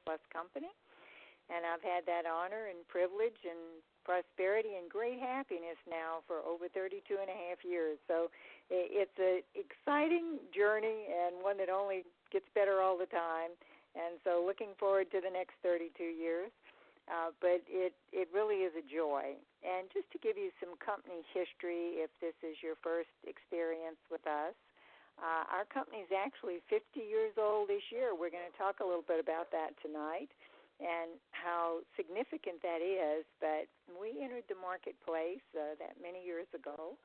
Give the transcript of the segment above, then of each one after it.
Plus company. And I've had that honor and privilege and prosperity and great happiness now for over 32 and a half years. So it's an exciting journey and one that only gets better all the time. And so looking forward to the next 32 years. But it really is a joy. And just to give you some company history, if this is your first experience with us, our company is actually 50 years old this year. We're going to talk a little bit about that tonight and how significant that is. But we entered the marketplace that many years ago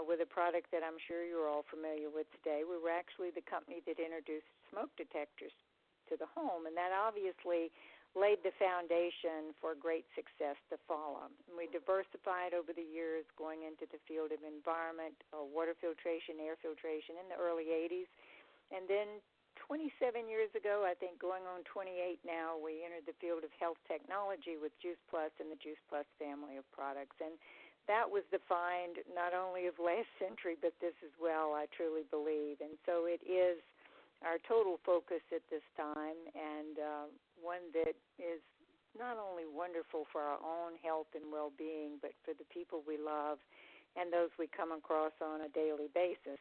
with a product that I'm sure you're all familiar with today. We were actually the company that introduced smoke detectors to the home, and that obviously laid the foundation for great success to follow. And we diversified over the years going into the field of environment, water filtration, air filtration in the early 80s. And then 27 years ago, I think going on 28 now, we entered the field of health technology with Juice Plus and the Juice Plus family of products. And that was defined not only of last century, but this as well, I truly believe. And so it is our total focus at this time, and one that is not only wonderful for our own health and well-being, but for the people we love and those we come across on a daily basis.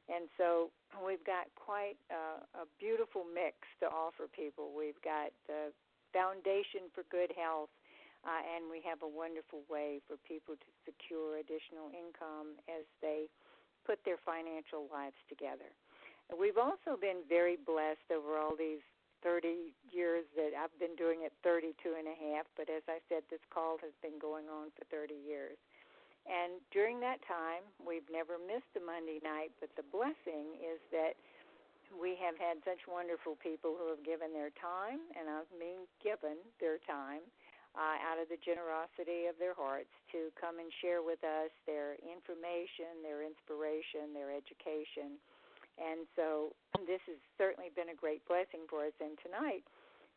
And so we've got quite a beautiful mix to offer people. We've got the foundation for good health, and we have a wonderful way for people to secure additional income as they put their financial lives together. We've also been very blessed over all these 30 years that I've been doing it, 32 and a half, but as I said, this call has been going on for 30 years. And during that time, we've never missed a Monday night, but the blessing is that we have had such wonderful people who have given their time, and I mean given their time, out of the generosity of their hearts to come and share with us their information, their inspiration, their education. And so this has certainly been a great blessing for us. And tonight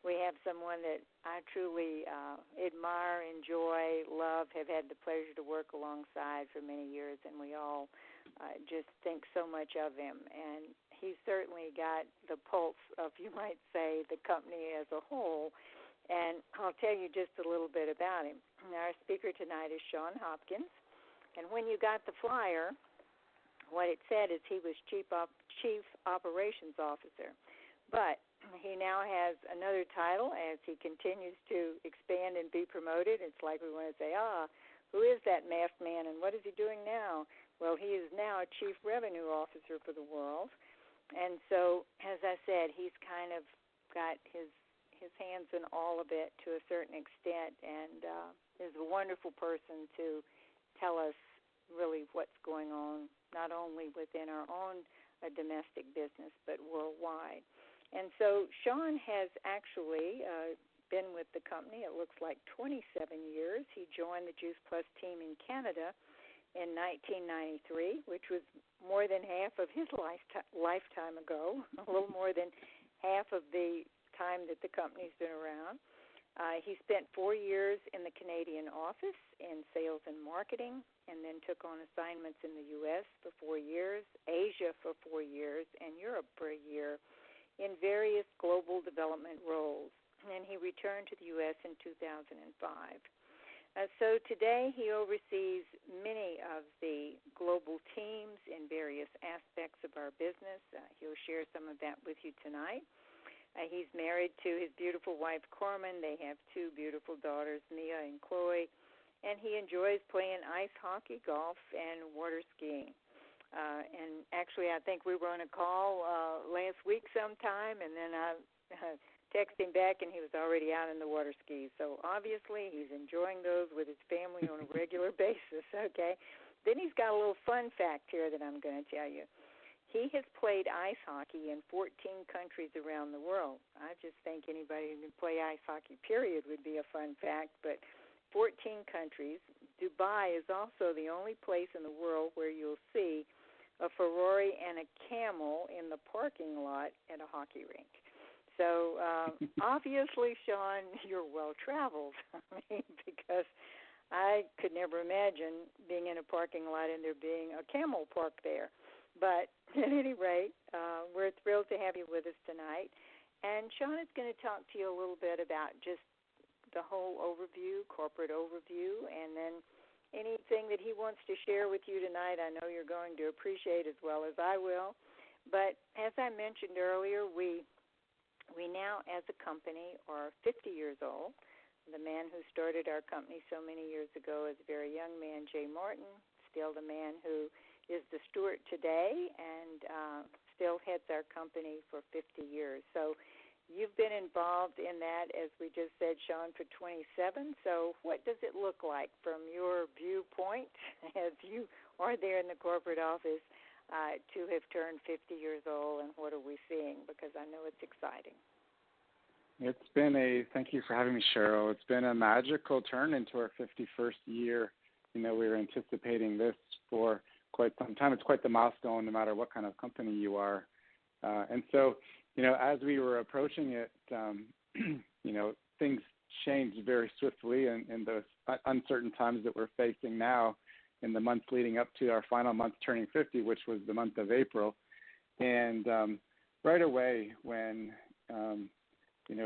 we have someone that I truly admire, enjoy, love, have had the pleasure to work alongside for many years, and we all just think so much of him. And he's certainly got the pulse of, you might say, the company as a whole. And I'll tell you just a little bit about him. Our speaker tonight is Sean Hopkins. And when you got the flyer, what it said is he was Chief Operations Officer. But he now has another title as he continues to expand and be promoted. It's like we want to say, who is that masked man and what is he doing now? Well, he is now a Chief Revenue Officer for the world. And so, as I said, he's kind of got his hands in all of it to a certain extent, and is a wonderful person to tell us really what's going on, not only within our own domestic business, but worldwide. And so Sean has actually been with the company, it looks like 27 years. He joined the Juice Plus team in Canada in 1993, which was more than half of his lifetime ago, a little more than half of the time that the company's been around. He spent 4 years in the Canadian office in sales and marketing, and then took on assignments in the U.S. for 4 years, Asia for 4 years, and Europe for a year in various global development roles. And he returned to the U.S. in 2005. So today he oversees many of the global teams in various aspects of our business. He'll share some of that with you tonight. He's married to his beautiful wife, Carmen. They have 2 beautiful daughters, Mia and Chloe. And he enjoys playing ice hockey, golf, and water skiing. And actually, I think we were on a call last week sometime, and then I texted him back, and he was already out in the water skis. So obviously, he's enjoying those with his family on a regular basis, okay? Then he's got a little fun fact here that I'm going to tell you. He has played ice hockey in 14 countries around the world. I just think anybody who can play ice hockey, period, would be a fun fact, but 14 countries. Dubai is also the only place in the world where you'll see a Ferrari and a camel in the parking lot at a hockey rink. So obviously, Sean, you're well-traveled. I mean, because I could never imagine being in a parking lot and there being a camel parked there. But at any rate, we're thrilled to have you with us tonight. And Sean is going to talk to you a little bit about just the whole overview, corporate overview, and then anything that he wants to share with you tonight, I know you're going to appreciate as well as I will. But as I mentioned earlier, we now as a company are 50 years old. The man who started our company so many years ago is a very young man, Jay Martin, still the man who is the steward today and still heads our company for 50 years. So you've been involved in that, as we just said, Sean, for 27. So what does it look like from your viewpoint as you are there in the corporate office to have turned 50 years old, and what are we seeing? Because I know it's exciting. Thank you for having me, Cheryl. It's been a magical turn into our 51st year. We were anticipating this for quite some time. It's quite the milestone no matter what kind of company you are. And so, as we were approaching it, things changed very swiftly in those uncertain times that we're facing now in the months leading up to our final month turning 50, which was the month of April. And right away when,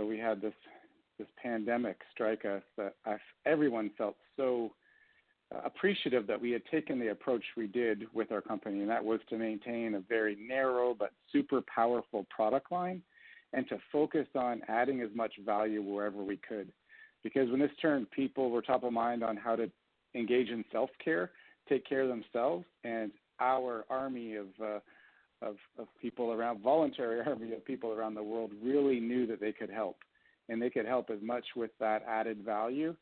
we had this pandemic strike us, everyone felt so appreciative that we had taken the approach we did with our company, and that was to maintain a very narrow but super powerful product line and to focus on adding as much value wherever we could. Because when this turned, people were top of mind on how to engage in self-care, take care of themselves, and our army of people around, voluntary army of people around the world really knew that they could help. And they could help as much with that added value,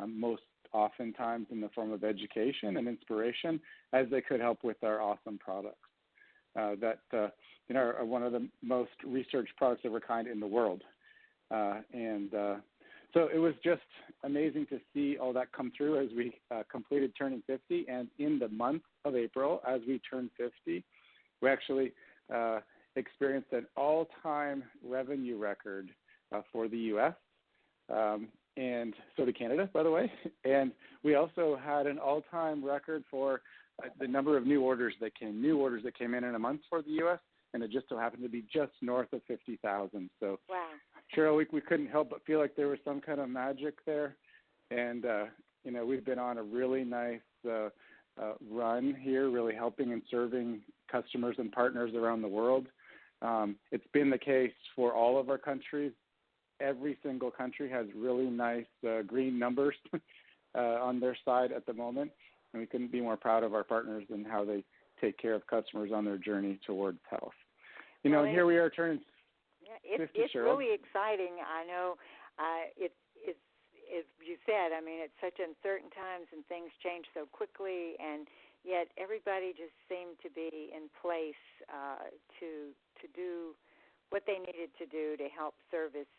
most oftentimes in the form of education and inspiration, as they could help with our awesome products that are one of the most researched products of their kind in the world. So it was just amazing to see all that come through as we completed turning 50. And in the month of April, as we turned 50, we actually experienced an all-time revenue record for the U.S., and so did Canada, by the way. And we also had an all-time record for the number of new orders that came in a month for the U.S., and it just so happened to be just north of 50,000. So, wow. Cheryl, we couldn't help but feel like there was some kind of magic there. And, we've been on a really nice run here, really helping and serving customers and partners around the world. It's been the case for all of our countries. Every single country has really nice green numbers on their side at the moment, and we couldn't be more proud of our partners and how they take care of customers on their journey towards health. And here we are turning 50, it's Cheryl. really exciting. I know it's as you said, I mean, it's such uncertain times and things change so quickly, and yet everybody just seemed to be in place to do what they needed to do to help service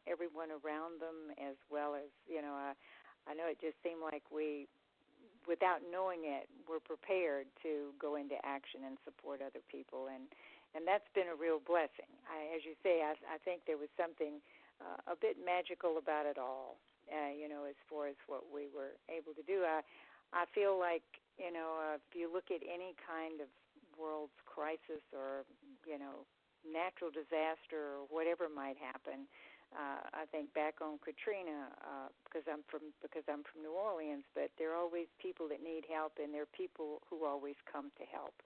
everyone around them, as well as, I know it just seemed like we, without knowing it, were prepared to go into action and support other people, and that's been a real blessing. As you say, I think there was something a bit magical about it all, as far as what we were able to do. I feel like, if you look at any kind of world's crisis or, natural disaster or whatever might happen, I think back on Katrina, because I'm from New Orleans, but there are always people that need help, and there are people who always come to help.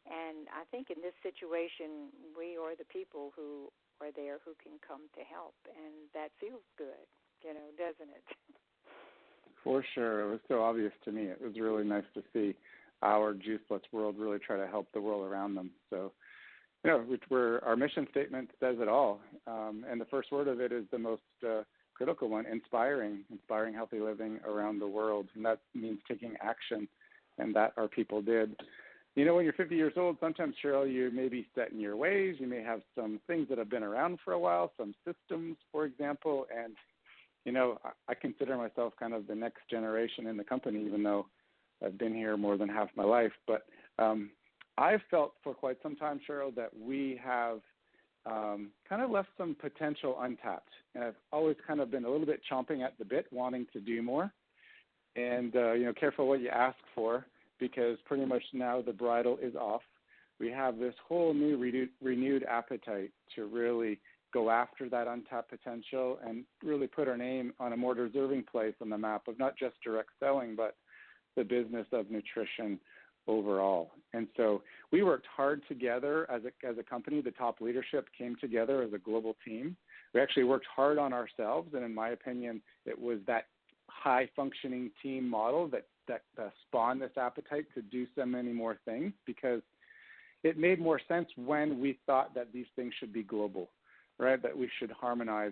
And I think in this situation, we are the people who are there who can come to help, and that feels good, doesn't it? For sure. It was so obvious to me. It was really nice to see our Juice Plus world really try to help the world around them. So, our mission statement says it all. And the first word of it is the most critical one, inspiring healthy living around the world. And that means taking action, and that our people did. When you're 50 years old, sometimes, Cheryl, you may be set in your ways. You may have some things that have been around for a while, some systems, for example. And, I consider myself kind of the next generation in the company, even though I've been here more than half my life. But I've felt for quite some time, Cheryl, that we have kind of left some potential untapped. And I've always kind of been a little bit chomping at the bit, wanting to do more. And, careful what you ask for, because pretty much now the bridle is off. We have this whole new renewed appetite to really go after that untapped potential and really put our name on a more deserving place on the map of not just direct selling, but the business of nutrition overall. And so we worked hard together as a company. The top leadership came together as a global team. We actually worked hard on ourselves, and in my opinion, it was that high-functioning team model that spawned this appetite to do so many more things, because it made more sense when we thought that these things should be global, right? That we should harmonize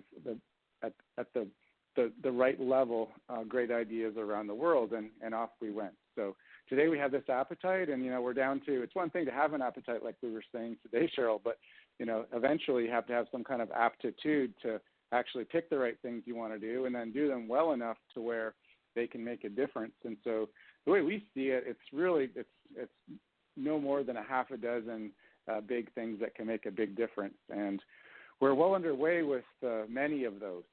at the right level, great ideas around the world, and off we went. So today we have this appetite, and, we're down to, it's one thing to have an appetite like we were saying today, Cheryl, but, eventually you have to have some kind of aptitude to actually pick the right things you want to do and then do them well enough to where they can make a difference. And so the way we see it, it's no more than a half a dozen big things that can make a big difference. And we're well underway with many of those.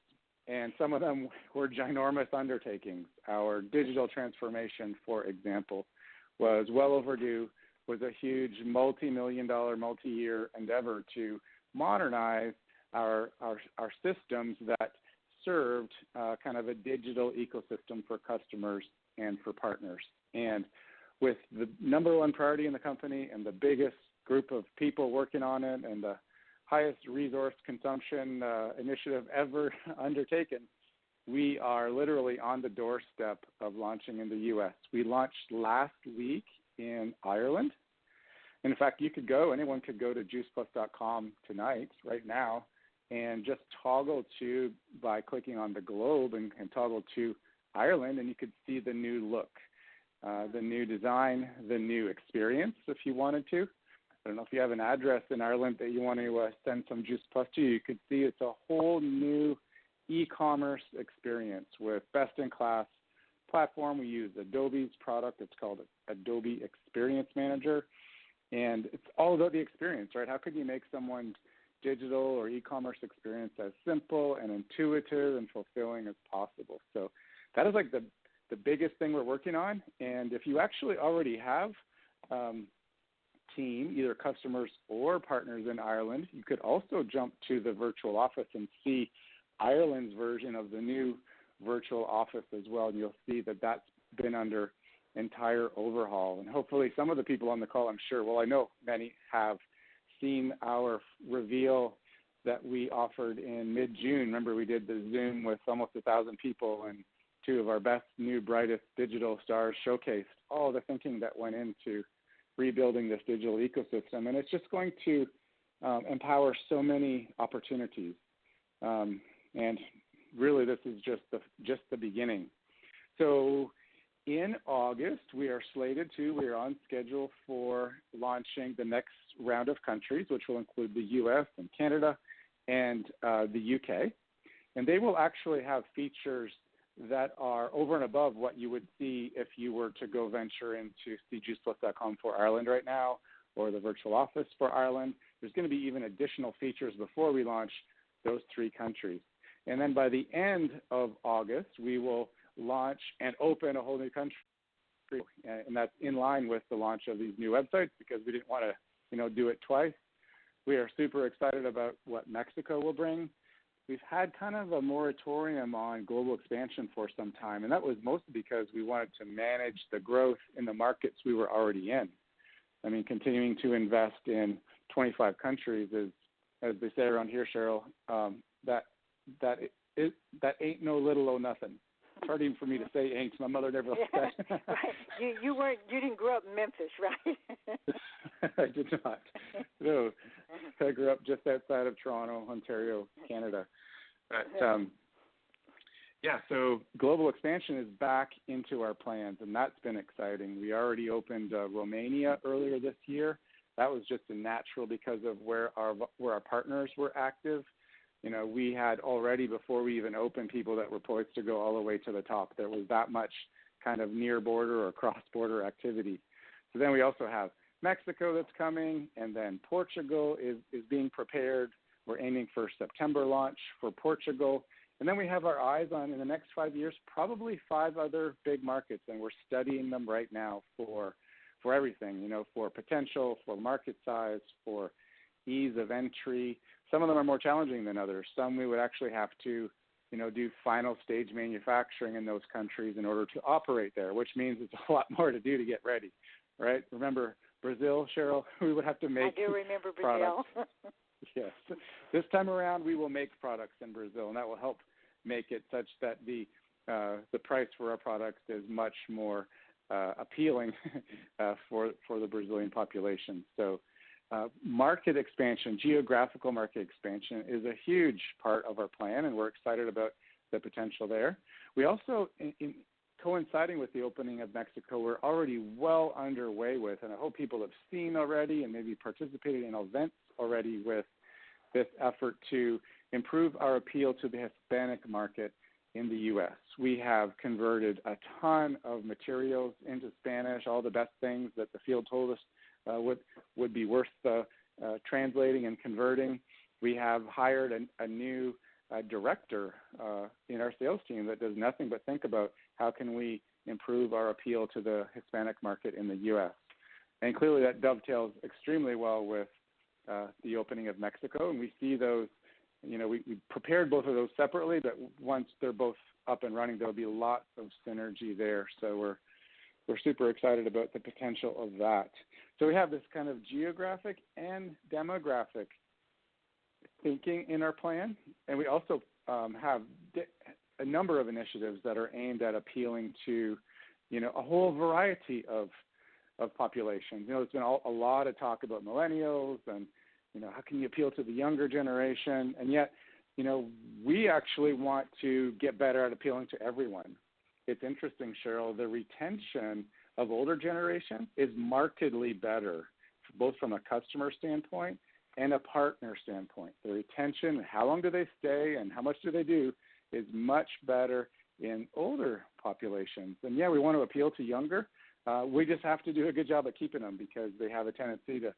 And some of them were ginormous undertakings. Our digital transformation, for example, was well overdue, was a huge multi-million-dollar, multi-year endeavor to modernize our systems that served kind of a digital ecosystem for customers and for partners. And with the number one priority in the company and the biggest group of people working on it and the highest resource consumption initiative ever undertaken, we are literally on the doorstep of launching in the U.S. We launched last week in Ireland. In fact, anyone could go to juiceplus.com tonight, right now, and just toggle by clicking on the globe and toggle to Ireland, and you could see the new look, the new design, the new experience if you wanted to. I don't know if you have an address in Ireland that you want to send some Juice Plus to. You could see it's a whole new e-commerce experience with best-in-class platform. We use Adobe's product. It's called Adobe Experience Manager, and it's all about the experience, right? How could you make someone's digital or e-commerce experience as simple and intuitive and fulfilling as possible? So that is like the biggest thing we're working on. And if you actually already have team, either customers or partners in Ireland, you could also jump to the virtual office and see Ireland's version of the new virtual office as well. And you'll see that that's been under entire overhaul. And hopefully some of the people on the call, I'm sure, well, I know many have seen our reveal that we offered in mid-June. Remember, we did the Zoom with almost 1,000 people, and two of our best, new, brightest digital stars showcased all the thinking that went into rebuilding this digital ecosystem. And it's just going to empower so many opportunities. And really, this is just the beginning. So in August, we are on schedule for launching the next round of countries, which will include the U.S. and Canada and the UK. And they will actually have features that are over and above what you would see if you were to go venture into juiceplus.com for Ireland right now, or the virtual office for Ireland. There's going to be even additional features before we launch those three countries. And then by the end of August, we will launch and open a whole new country. And that's in line with the launch of these new websites, because we didn't want to, do it twice. We are super excited about what Mexico will bring. We've had kind of a moratorium on global expansion for some time, and that was mostly because we wanted to manage the growth in the markets we were already in. I mean, continuing to invest in 25 countries is, as they say around here, Cheryl, that ain't no little or nothing. It's hard even for me to say ain't. My mother never said. Right. You didn't grow up in Memphis, right? I did not. No, I grew up just outside of Toronto, Ontario, Canada. But so global expansion is back into our plans, and that's been exciting. We already opened Romania earlier this year. That was just a natural because of where our partners were active. We had already, before we even opened, people that were poised to go all the way to the top. There was that much kind of near-border or cross-border activity. So then we also have Mexico that's coming, and then Portugal is being prepared. We're aiming for September launch for Portugal. And then we have our eyes on, in the next 5 years, probably 5 other big markets, and we're studying them right now for everything, for potential, for market size, for ease of entry. some of them are more challenging than others. Some we would actually have to, do final stage manufacturing in those countries in order to operate there, which means it's a lot more to do to get ready, right? Remember Brazil, Cheryl? We would have to make I do remember products. Brazil. Yes. This time around, we will make products in Brazil, and that will help make it such that the price for our products is much more appealing for the Brazilian population. So market expansion, geographical market expansion is a huge part of our plan, and we're excited about the potential there. We also, in coinciding with the opening of Mexico, we're already well underway with, and I hope people have seen already and maybe participated in events already with this effort to improve our appeal to the Hispanic market in the U.S. We have converted a ton of materials into Spanish, all the best things that the field told us would be worth translating and converting. We have hired a new director in our sales team that does nothing but think about how can we improve our appeal to the Hispanic market in the U.S. And clearly that dovetails extremely well with the opening of Mexico, and we see those. We prepared both of those separately, but once they're both up and running, there'll be lots of synergy there. So we're super excited about the potential of that. So we have this kind of geographic and demographic thinking in our plan, and we also have a number of initiatives that are aimed at appealing to, a whole variety of populations. There's been a lot of talk about millennials and, how can you appeal to the younger generation? And yet, we actually want to get better at appealing to everyone. It's interesting, Cheryl, the retention of older generation is markedly better, both from a customer standpoint and a partner standpoint. The retention, how long do they stay and how much do they do, is much better in older populations. And yeah, we want to appeal to younger. We just have to do a good job at keeping them because they have a tendency to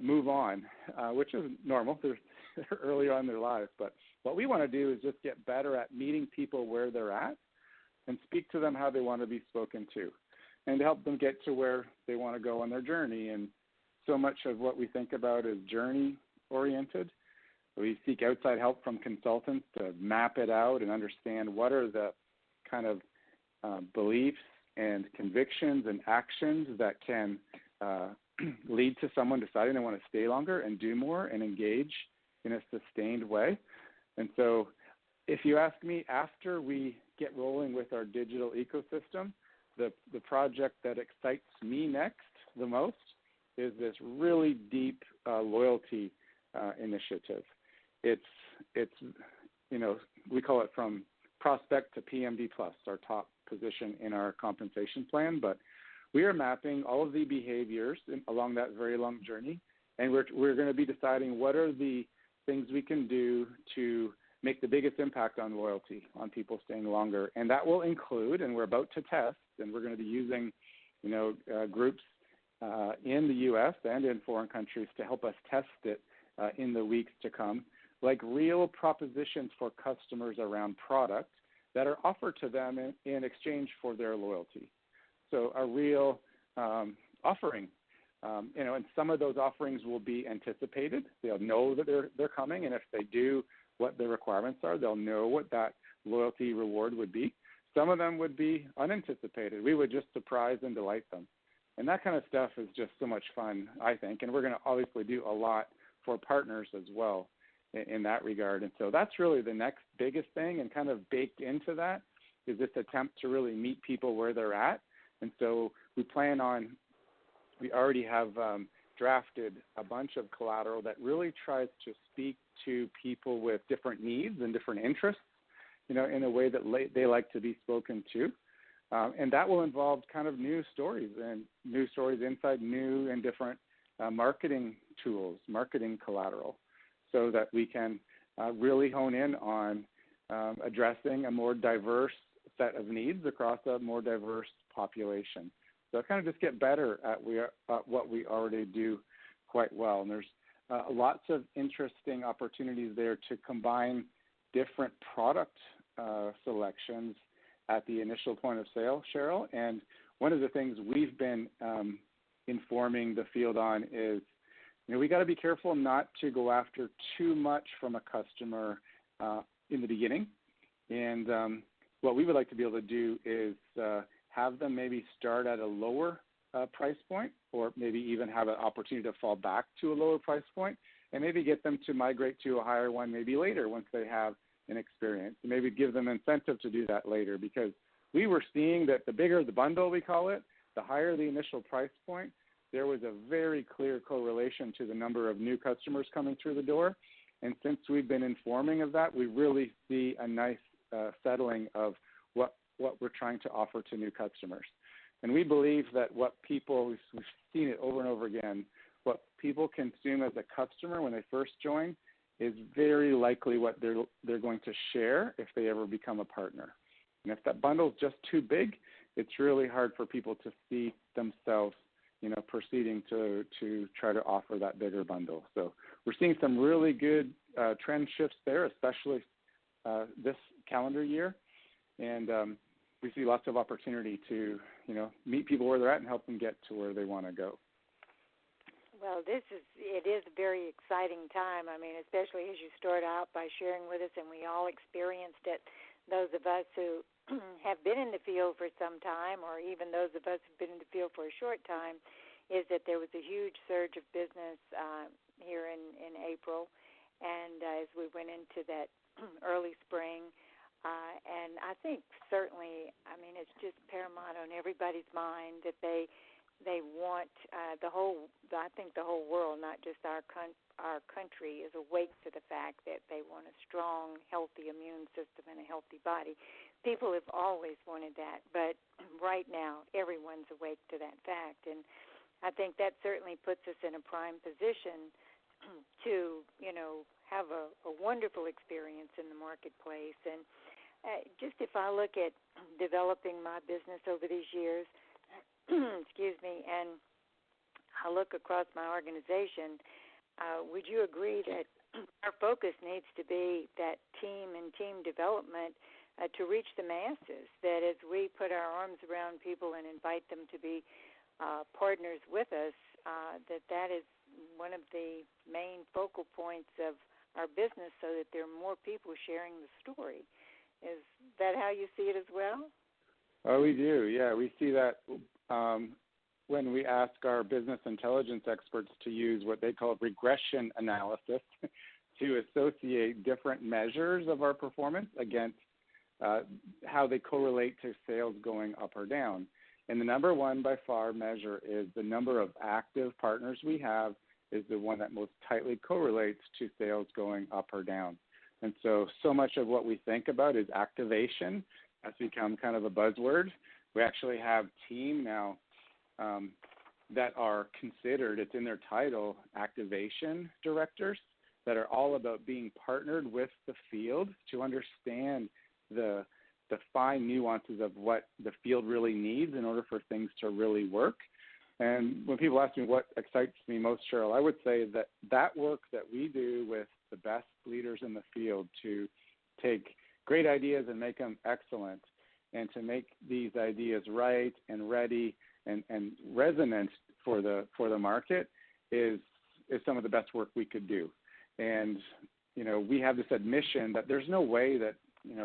move on, which is normal. They're earlier on in their lives. But what we want to do is just get better at meeting people where they're at and speak to them how they want to be spoken to and help them get to where they want to go on their journey. And so much of what we think about is journey-oriented. We seek outside help from consultants to map it out and understand what are the kind of beliefs and convictions and actions that can lead to someone deciding they want to stay longer and do more and engage in a sustained way. And so if you ask me, after we get rolling with our digital ecosystem, the project that excites me next the most is this really deep loyalty initiative. It's we call it from prospect to PMD plus, our top position in our compensation plan, but we are mapping all of the behaviors along that very long journey, and we're going to be deciding what are the things we can do to make the biggest impact on loyalty, on people staying longer. And that will include, and we're about to test, and we're going to be using, groups in the U.S. and in foreign countries to help us test it in the weeks to come, like real propositions for customers around products that are offered to them in exchange for their loyalty. So a real offering, and some of those offerings will be anticipated. They'll know that they're coming, and if they do what the requirements are, they'll know what that loyalty reward would be. Some of them would be unanticipated. We would just surprise and delight them. And that kind of stuff is just so much fun, I think, and we're going to obviously do a lot for partners as well in that regard. And so that's really the next biggest thing, and kind of baked into that is this attempt to really meet people where they're at. And so we already have drafted a bunch of collateral that really tries to speak to people with different needs and different interests, in a way that they like to be spoken to. And that will involve kind of new stories inside new and different marketing tools, marketing collateral, so that we can really hone in on addressing a more diverse set of needs across a more diverse population. So kind of just get better at what we already do quite well. And there's lots of interesting opportunities there to combine different product selections at the initial point of sale, Cheryl. And one of the things we've been informing the field on is we got to be careful not to go after too much from a customer in the beginning. And what we would like to be able to do is have them maybe start at a lower price point, or maybe even have an opportunity to fall back to a lower price point, and maybe get them to migrate to a higher one maybe later once they have an experience. And maybe give them incentive to do that later, because we were seeing that the bigger the bundle, we call it, the higher the initial price point, there was a very clear correlation to the number of new customers coming through the door. And since we've been informing of that, we really see a nice settling of what we're trying to offer to new customers. And we believe that what people, we've seen it over and over again, what people consume as a customer when they first join is very likely what they're going to share if they ever become a partner. And if that bundle is just too big, it's really hard for people to see themselves, proceeding to try to offer that bigger bundle. So we're seeing some really good trend shifts there, especially this calendar year. And we see lots of opportunity to, meet people where they're at and help them get to where they want to go. Well, it is a very exciting time. I mean, especially as you start out by sharing with us, and we all experienced it, those of us who have been in the field for some time, or even those of us who've been in the field for a short time, is that there was a huge surge of business here in April. And as we went into that early spring, and I think certainly, it's just paramount on everybody's mind that they want the whole world, not just our country, is awake to the fact that they want a strong, healthy immune system and a healthy body. People have always wanted that, but right now everyone's awake to that fact, and I think that certainly puts us in a prime position to, have a wonderful experience in the marketplace. And just if I look at developing my business over these years, excuse me, and I look across my organization, would you agree that our focus needs to be that team and team development to reach the masses, that as we put our arms around people and invite them to be partners with us, that is one of the main focal points of our business, so that there are more people sharing the story. Is that how you see it as well? Oh, we do. Yeah, we see that when we ask our business intelligence experts to use what they call regression analysis to associate different measures of our performance against how they correlate to sales going up or down. And the number one by far measure is the number of active partners we have is the one that most tightly correlates to sales going up or down. And so much of what we think about is activation. That's become kind of a buzzword. We actually have team now that are considered, it's in their title, activation directors, that are all about being partnered with the field to understand the fine nuances of what the field really needs in order for things to really work. And when people ask me what excites me most, Cheryl, I would say that work that we do with the best leaders in the field to take great ideas and make them excellent, and to make these ideas right and ready and resonant for the market is some of the best work we could do. And, we have this admission that there's no way that,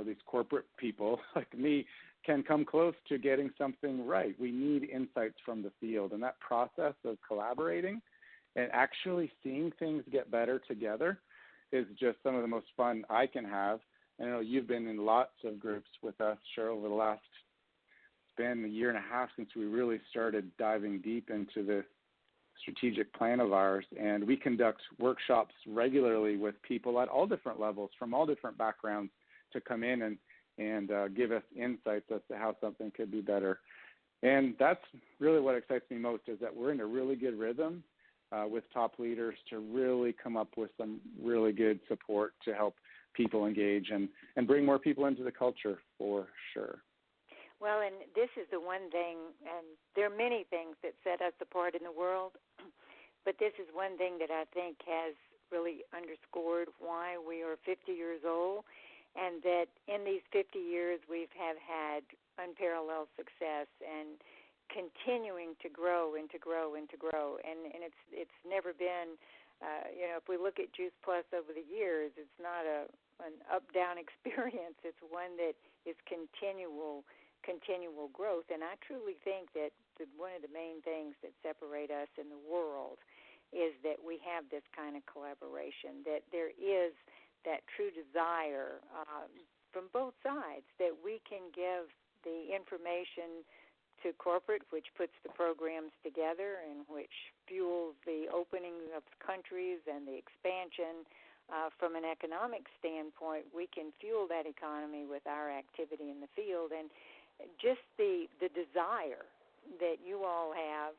these corporate people like me can come close to getting something right. We need insights from the field, and that process of collaborating and actually seeing things get better together is just some of the most fun I can have. I know you've been in lots of groups with us, Cheryl, over the last, it's been a year and a half since we really started diving deep into this strategic plan of ours. And we conduct workshops regularly with people at all different levels, from all different backgrounds, to come in and give us insights as to how something could be better. And that's really what excites me most, is that we're in a really good rhythm with top leaders to really come up with some really good support to help people engage and bring more people into the culture, for sure. Well, and this is the one thing, and there are many things that set us apart in the world, but this is one thing that I think has really underscored why we are 50 years old, and that in these 50 years we have had unparalleled success and continuing to grow and to grow and to grow, and it's never been, if we look at Juice Plus over the years, it's not an up-down experience. It's one that is continual growth, and I truly think that one of the main things that separate us in the world is that we have this kind of collaboration, that there is that true desire from both sides, that we can give the information to corporate, which puts the programs together and which fuels the opening of countries and the expansion. From an economic standpoint, we can fuel that economy with our activity in the field, and just the desire that you all have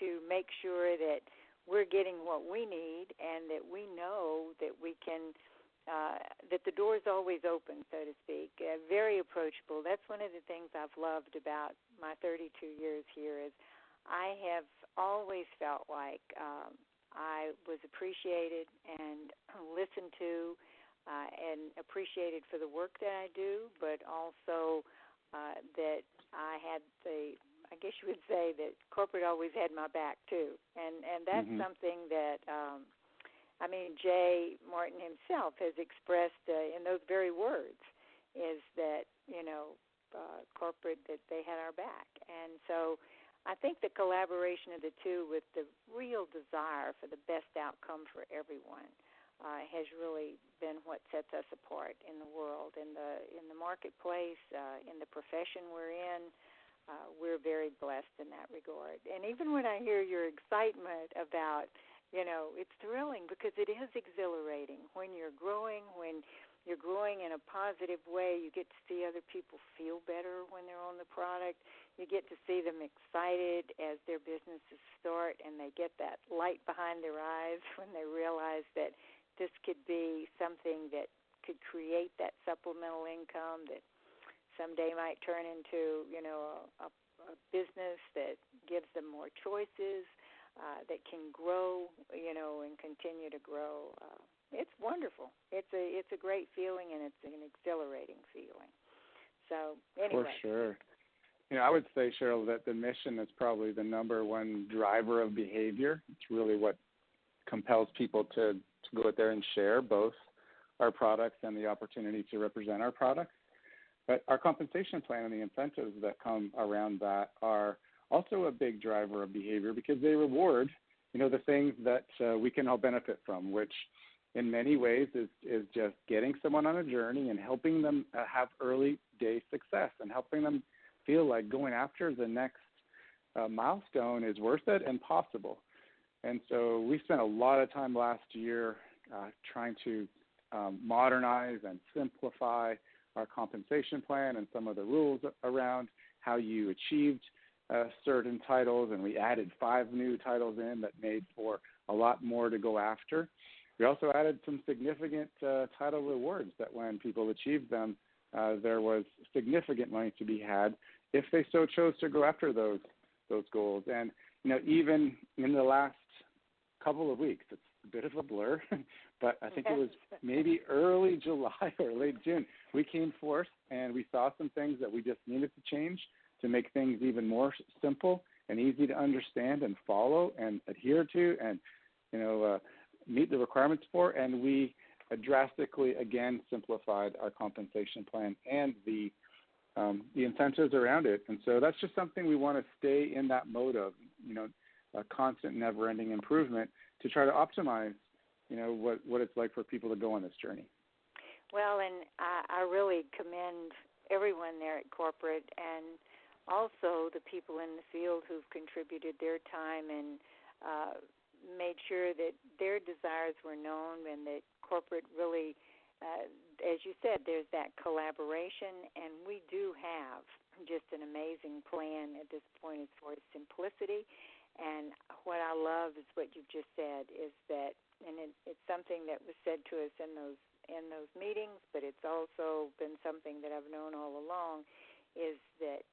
to make sure that we're getting what we need and that we know that we can that the door is always open, so to speak, very approachable. That's one of the things I've loved about my 32 years here is I have always felt like I was appreciated and listened to and appreciated for the work that I do, but also that I had I guess you would say that corporate always had my back too. And that's something that Jay Martin himself has expressed in those very words, is that, corporate, that they had our back. And so I think the collaboration of the two with the real desire for the best outcome for everyone has really been what sets us apart in the world, in the marketplace, in the profession we're in. We're very blessed in that regard. And even when I hear your excitement about, it's thrilling because it is exhilarating when you're growing in a positive way. You get to see other people feel better when they're on the product. You get to see them excited as their businesses start, and they get that light behind their eyes when they realize that this could be something that could create that supplemental income that someday might turn into, a business that gives them more choices, that can grow, and continue to grow. It's wonderful. It's a great feeling, and it's an exhilarating feeling. So anyway. For sure. I would say, Cheryl, that the mission is probably the number one driver of behavior. It's really what compels people to go out there and share both our products and the opportunity to represent our products. But our compensation plan and the incentives that come around that are also a big driver of behavior because they reward, the things that we can all benefit from, which in many ways is just getting someone on a journey and helping them have early day success and helping them feel like going after the next milestone is worth it and possible. And so we spent a lot of time last year trying to modernize and simplify our compensation plan and some of the rules around how you achieved certain titles, and we added 5 new titles in that made for a lot more to go after. We also added some significant title rewards that when people achieved them, there was significant money to be had if they so chose to go after those goals. And, even in the last couple of weeks, it's a bit of a blur, but I think it was maybe early July or late June, we came forth and we saw some things that we just needed to change to make things even more simple and easy to understand and follow and adhere to and, meet the requirements for. And we drastically, again, simplified our compensation plan and the incentives around it. And so that's just something we want to stay in that mode of, a constant, never-ending improvement to try to optimize, what it's like for people to go on this journey. Well, and I really commend everyone there at corporate and also the people in the field who've contributed their time and made sure that their desires were known and that corporate really, as you said, there's that collaboration, and we do have just an amazing plan at this point as far as simplicity. And what I love is what you've just said is that, and it's something that was said to us in those meetings, but it's also been something that I've known all along, is that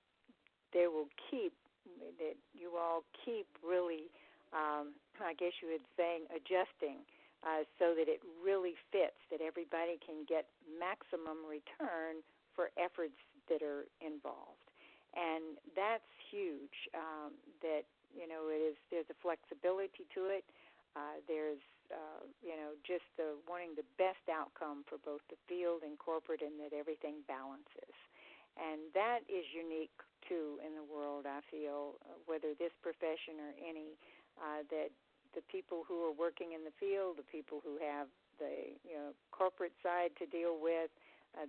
you all keep really, I guess you would say, adjusting so that it really fits, that everybody can get maximum return for efforts that are involved. And that's huge, that, there's a flexibility to it. There's, just wanting the best outcome for both the field and corporate, and that everything balances. And that is unique, too, in the world, I feel, whether this profession or any, that the people who are working in the field, the people who have the corporate side to deal with,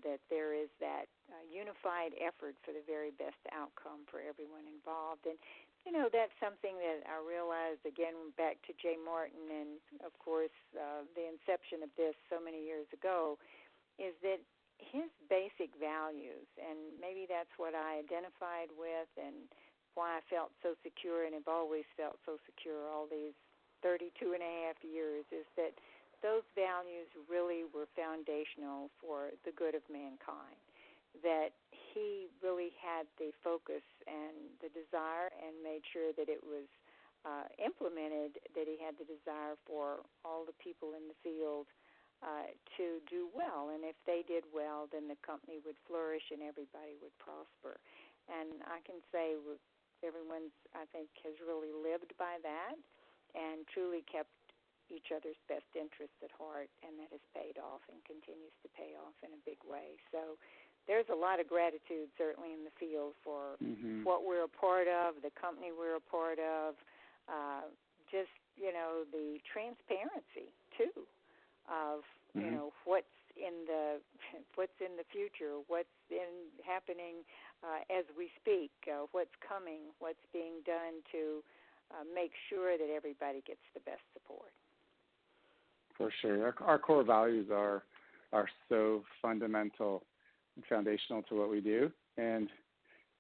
that there is that unified effort for the very best outcome for everyone involved. And that's something that I realized, again, back to Jay Martin and, of course, the inception of this so many years ago, is that his basic values, and maybe that's what I identified with and why I felt so secure and have always felt so secure all these 32 and a half years, is that those values really were foundational for the good of mankind, that he really had the focus and the desire and made sure that it was implemented, that he had the desire for all the people in the field to do well. And if they did well, then the company would flourish and everybody would prosper. And I can say everyone's, I think, has really lived by that and truly kept each other's best interests at heart, and that has paid off and continues to pay off in a big way. So there's a lot of gratitude, certainly, in the field for what we're a part of, the company we're a part of, just, the transparency, too, of, what's in the future, what's happening as we speak, what's coming, what's being done to make sure that everybody gets the best support. For sure. Our core values are so fundamental and foundational to what we do. And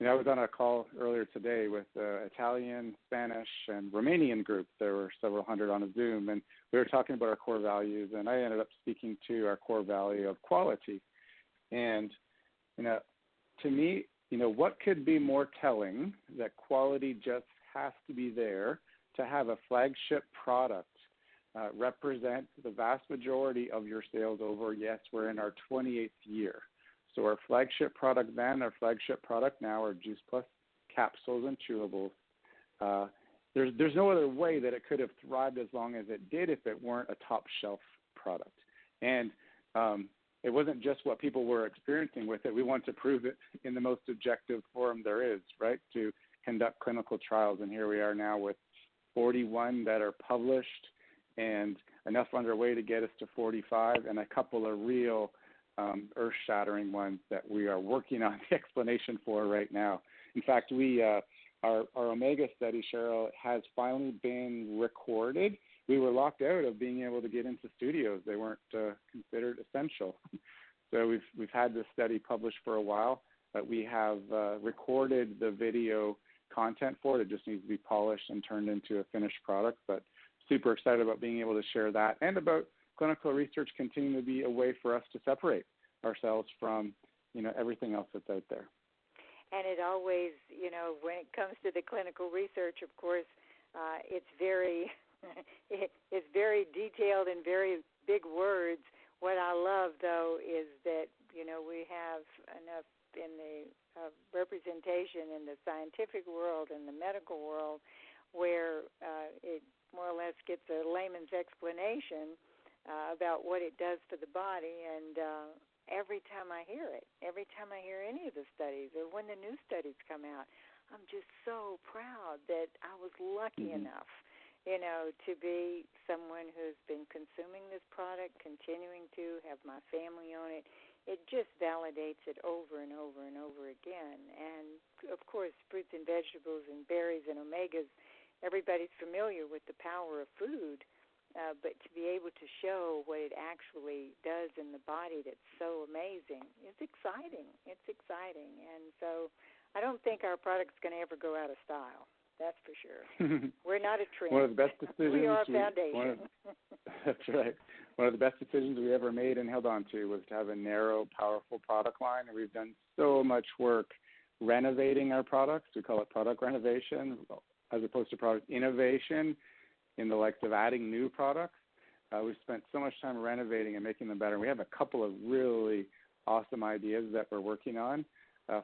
I was on a call earlier today with Italian, Spanish, and Romanian group. There were several hundred on a Zoom, and we were talking about our core values, and I ended up speaking to our core value of quality. And, to me, what could be more telling that quality just has to be there to have a flagship product represent the vast majority of your sales over, yes, we're in our 28th year. So our flagship product then, our flagship product now are Juice Plus capsules and chewables. There's no other way that it could have thrived as long as it did if it weren't a top shelf product. And it wasn't just what people were experiencing with it. We want to prove it in the most objective forum there is, right, to conduct clinical trials. And here we are now with 41 that are published and enough underway to get us to 45, and a couple of real earth-shattering ones that we are working on the explanation for right now. In fact, our Omega study, Cheryl, has finally been recorded. We were locked out of being able to get into studios. They weren't considered essential. So we've had this study published for a while, but we have recorded the video content for it. It just needs to be polished and turned into a finished product. But super excited about being able to share that, and about clinical research continuing to be a way for us to separate ourselves from, everything else that's out there. And it always, when it comes to the clinical research, of course, it's very it's very detailed and very big words. What I love, though, is that, we have enough in the representation in the scientific world and the medical world where it more or less gets a layman's explanation about what it does for the body. And every time I hear it, every time I hear any of the studies or when the new studies come out, I'm just so proud that I was lucky enough, to be someone who's been consuming this product, continuing to have my family on it. It just validates it over and over and over again. And, of course, fruits and vegetables and berries and omegas, everybody's familiar with the power of food, but to be able to show what it actually does in the body that's so amazing, it's exciting. It's exciting. And so I don't think our product's going to ever go out of style. That's for sure. We're not a trend. One of the best decisions. We are a foundation. That's right. One of the best decisions we ever made and held on to was to have a narrow, powerful product line. And we've done so much work renovating our products. We call it product renovation, as opposed to product innovation in the likes of adding new products. We've spent so much time renovating and making them better. We have a couple of really awesome ideas that we're working on.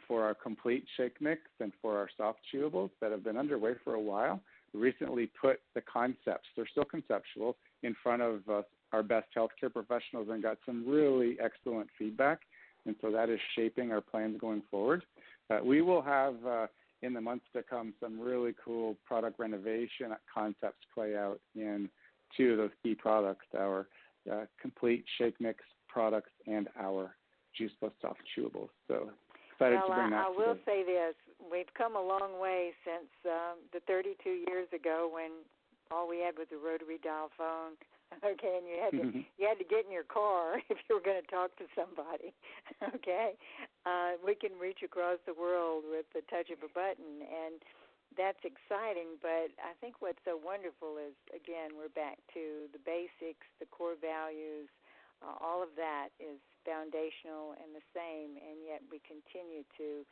for our complete shake mix and for our soft chewables that have been underway for a while. We recently put the concepts, they're still conceptual, in front of our best healthcare professionals and got some really excellent feedback. And so that is shaping our plans going forward. We will have, in the months to come, some really cool product renovation concepts play out in two of those key products, our complete shake mix products and our Juice Plus soft chewables. So excited to bring that I will say this. We've come a long way since the 32 years ago when all we had was a rotary dial phone. Okay, and you had to get in your car if you were going to talk to somebody. Okay, we can reach across the world with the touch of a button, and that's exciting. But I think what's so wonderful is, again, we're back to the basics, the core values. All of that is foundational and the same, and yet we continue to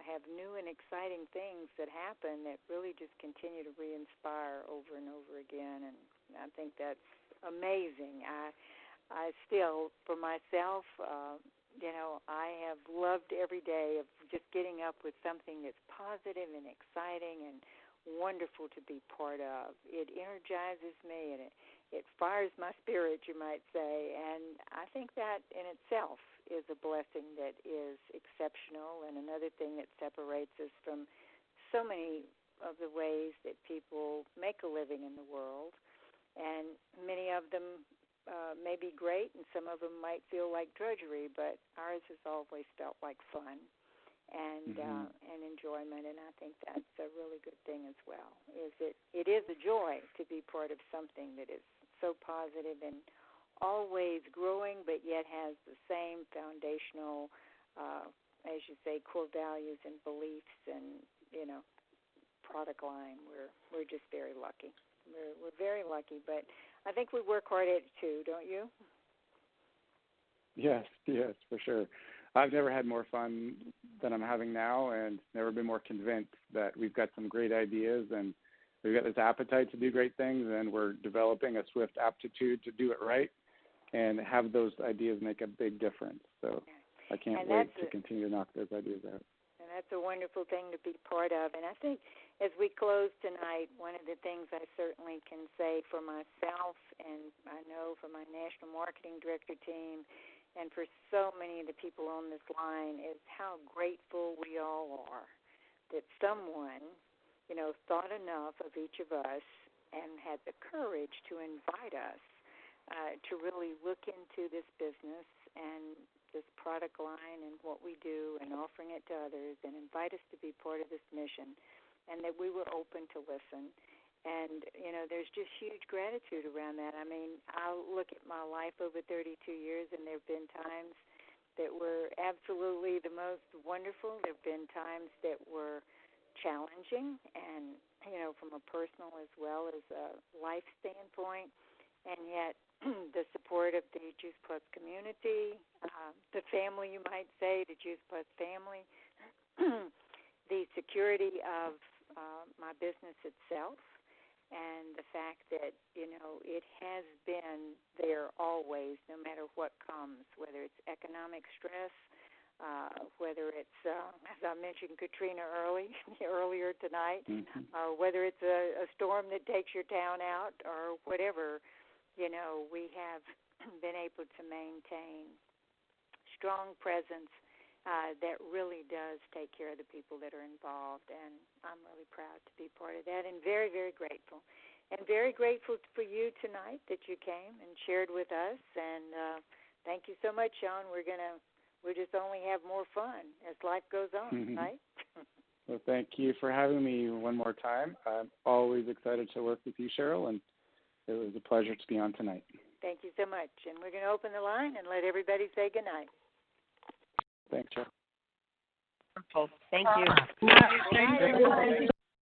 have new and exciting things that happen that really just continue to re-inspire over and over again, and I think that's amazing. I still, for myself, I have loved every day of just getting up with something that's positive and exciting and wonderful to be part of. It energizes me, and it fires my spirit, you might say, and I think that in itself is a blessing that is exceptional and another thing that separates us from so many of the ways that people make a living in the world. And many of them may be great, and some of them might feel like drudgery, but ours has always felt like fun and enjoyment, and I think that's a really good thing as well. It is a joy to be part of something that is so positive and always growing, but yet has the same foundational, as you say, core values and beliefs and, product line. We're just very lucky. We're very lucky, but I think we work hard at it too, don't you? Yes, for sure. I've never had more fun than I'm having now, and never been more convinced that we've got some great ideas and we've got this appetite to do great things, and we're developing a swift aptitude to do it right and have those ideas make a big difference. So I can't wait to continue to knock those ideas out. And that's a wonderful thing to be part of. And I think as we close tonight, one of the things I certainly can say for myself, and I know for my National Marketing Director team, and for so many of the people on this line, is how grateful we all are that someone, thought enough of each of us and had the courage to invite us to really look into this business and this product line and what we do and offering it to others, and invite us to be part of this mission, and that we were open to listen. And, there's just huge gratitude around that. I mean, I look at my life over 32 years, and there have been times that were absolutely the most wonderful. There have been times that were challenging and, from a personal as well as a life standpoint, and yet the support of the Juice Plus community, the family, you might say, the Juice Plus family, the security of my business itself, and the fact that, it has been there always, no matter what comes, whether it's economic stress, whether it's, as I mentioned, Katrina earlier tonight, whether it's a storm that takes your town out or whatever, we have been able to maintain strong presence that really does take care of the people that are involved, and I'm really proud to be part of that and very, very grateful. And very grateful for you tonight that you came and shared with us, and thank you so much, Sean. We'll just only have more fun as life goes on, right? Well, thank you for having me one more time. I'm always excited to work with you, Cheryl, and it was a pleasure to be on tonight. Thank you so much. And we're going to open the line and let everybody say good night. Thanks, Cheryl. Wonderful. Thank you. Good night, everybody.